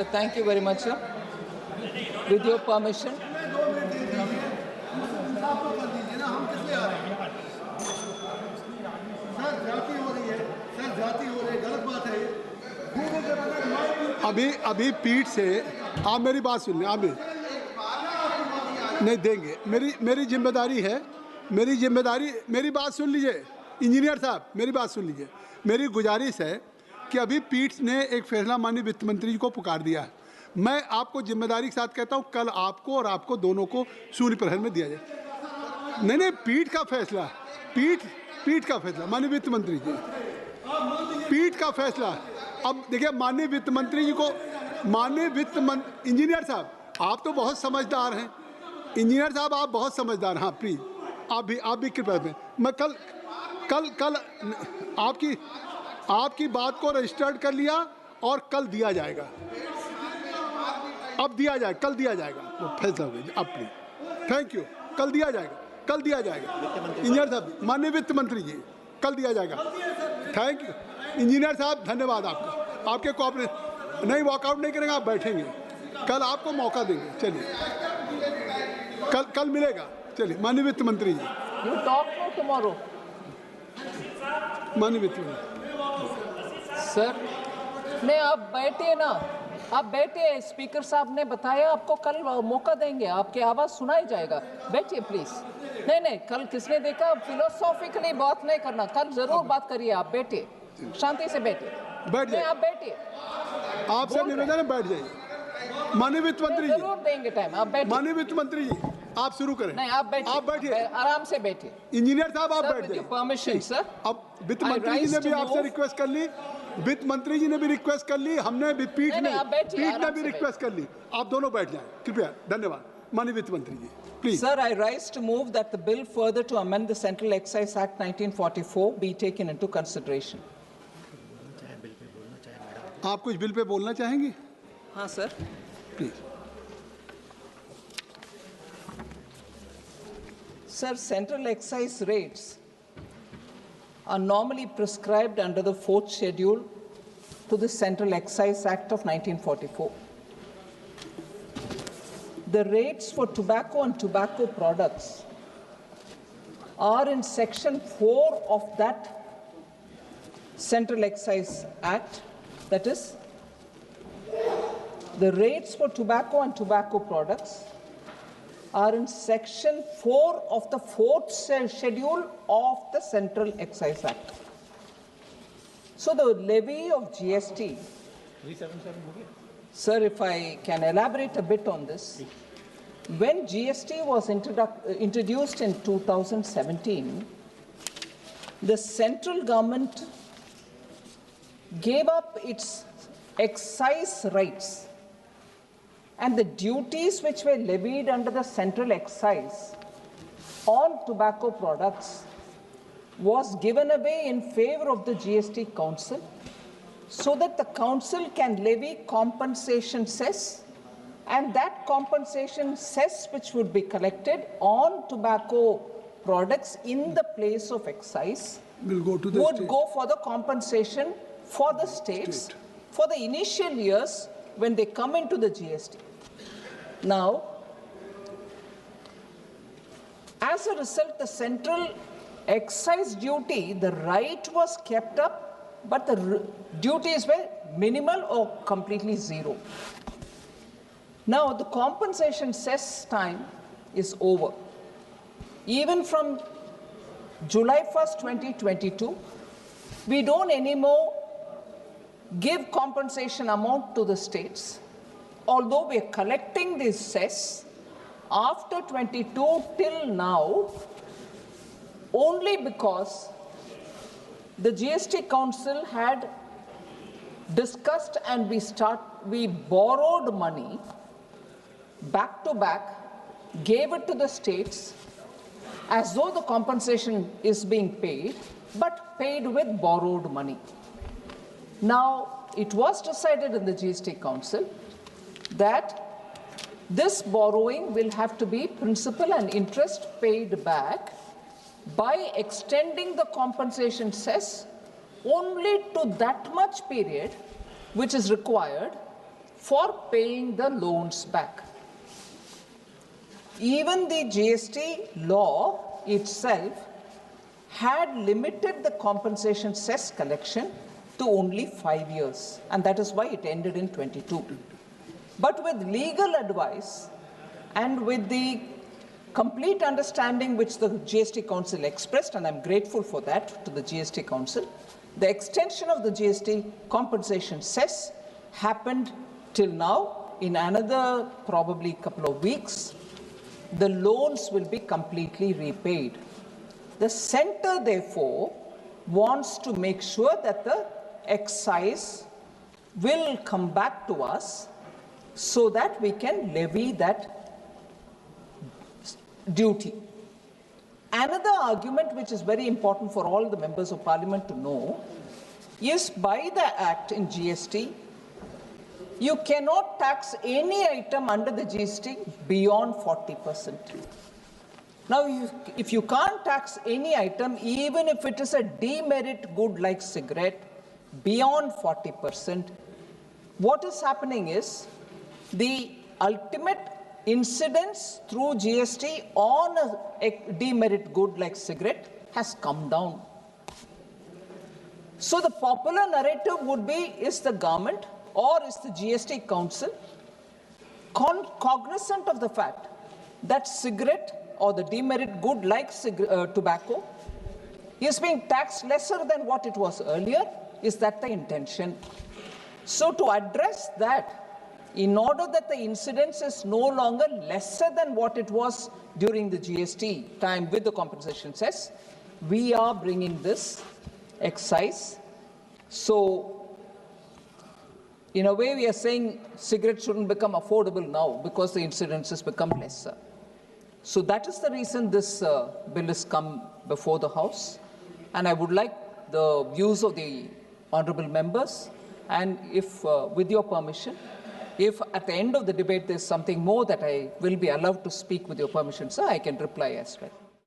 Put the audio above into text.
sir. Thank you very much, sir. With your permission. अभी पीठ से आप मेरी बात सुन लें। अभी नहीं देंगे। मेरी जिम्मेदारी है, मेरी बात सुन लीजिए इंजीनियर साहब, मेरी बात सुन लीजिए। मेरी गुजारिश है कि अभी पीठ ने एक फैसला माननीय वित्त मंत्री जी को पुकार दिया है। मैं आपको जिम्मेदारी के साथ कहता हूं, कल आपको और आपको दोनों को शून्य प्रहर में दिया जाए। नहीं, पीठ का फैसला, पीठ का फैसला माननीय वित्त मंत्री जी, पीठ का फैसला। अब देखिए माननीय वित्त मंत्री जी को, इंजीनियर साहब आप तो बहुत समझदार हैं, इंजीनियर साहब आप बहुत समझदार हैं। हाँ प्लीज आप भी कृपया में, मैं कल आपकी बात को रजिस्टर्ड कर लिया और कल दिया जाएगा। अब दिया जाएगा, कल दिया जाएगा, वो फैसला हो गया। अब प्लीज थैंक यू, कल दिया जाएगा इंजीनियर साहब, माननीय वित्त मंत्री जी कल दिया जाएगा। थैंक यू इंजीनियर साहब, धन्यवाद आपका, आपके कोऑपरेशन। नहीं वॉकआउट नहीं करेंगे, आप बैठेंगे, कल आपको मौका देंगे। चलिए कल मिलेगा। चलिए माननीय वित्त मंत्री जी, You talk tomorrow. माननीय वित्त मंत्री सर नहीं, आप बैठिए ना, आप बैठिए। स्पीकर साहब ने बताया आपको कल मौका देंगे, आपकी आवाज़ सुनाई जाएगा। बैठिए प्लीज। नहीं, कल किसने देखा, फिलोसॉफिकली बात नहीं करना, कल जरूर बात करिए। आप बैठिए, शांति से बैठिए। आप बैठिए, आपसे निवेदन है, बैठ जाइए। माननीय वित्त मंत्री जी जरूर देंगे टाइम, आप बैठिए। माननीय वित्त मंत्री जी आप शुरू करें। नहीं आप बैठिए, आराम से बैठिए। इंजीनियर साहब आप बैठ जाइए। Permission sir. अब वित्त मंत्री जी ने भी आपसे रिक्वेस्ट कर ली, वित्त मंत्री जी ने भी रिक्वेस्ट कर ली, हमने भी पीठ ने भी रिक्वेस्ट कर ली। आप दोनों बैठ जाएं कृपया, धन्यवाद। माननीय वित्त मंत्री जी please. Sir, I rise to move that the bill further to amend the Central Excise Act 1944 be taken into consideration. आप कुछ बिल पे बोलना चाहेंगे? हाँ sir please. Sir, central excise rates are normally prescribed under the 4th schedule to the Central Excise Act of 1944. The rates for tobacco and tobacco products are in Section 4 of that Central Excise Act. That is, the rates for tobacco and tobacco products are in Section 4 of the 4th schedule of the Central Excise Act. So the levy of GST, sir, if I can elaborate a bit on this, when GST was introduced in 2017, the central government gave up its excise rights, and the duties which were levied under the central excise on tobacco products was given away in favor of the GST Council, so that the Council can levy compensation cess, and that compensation cess which would be collected on tobacco products in the place of excise would go for the compensation for the states for the initial years when they come into the GST. Now, as a result, the central excise duty, the right was kept up, but the duties were minimal or completely zero. Now, the compensation cess time is over. Even from July 1st, 2022, we don't anymore give compensation amount to the states, although we are collecting this cess after 22 till now, only because the GST Council had discussed and we borrowed money back to back, gave it to the states as though the compensation is being paid, but paid with borrowed money. Now, it was decided in the GST Council that this borrowing will have to be principal and interest paid back by extending the compensation cess only to that much period which is required for paying the loans back. Even the GST law itself had limited the compensation cess collection to only 5 years, and that is why it ended in 22. But with legal advice and with the complete understanding which the GST Council expressed, and I'm grateful for that to the GST Council, the extension of the GST compensation cess happened till now. In another probably couple of weeks, the loans will be completely repaid. The centre, therefore, wants to make sure that the excise will come back to us so that we can levy that duty. Another argument which is very important for all the members of parliament to know is by the act in GST, you cannot tax any item under the GST beyond 40%. Now, if you can't tax any item, even if it is a demerit good like cigarette, beyond 40%, what is happening is the ultimate incidence through GST on a demerit good like cigarette has come down. So the popular narrative would be, is the government or is the GST Council cognizant of the fact that cigarette or the demerit good like tobacco is being taxed lesser than what it was earlier? Is that the intention? So to address that, in order that the incidence is no longer lesser than what it was during the GST time with the compensation cess, we are bringing this excise. So, in a way, we are saying cigarettes shouldn't become affordable now because the incidence has become lesser. So that is the reason this bill has come before the House. And I would like the views of the honourable members, and if, with your permission, if at the end of the debate there's something more that I will be allowed to speak with your permission, sir, I can reply as well.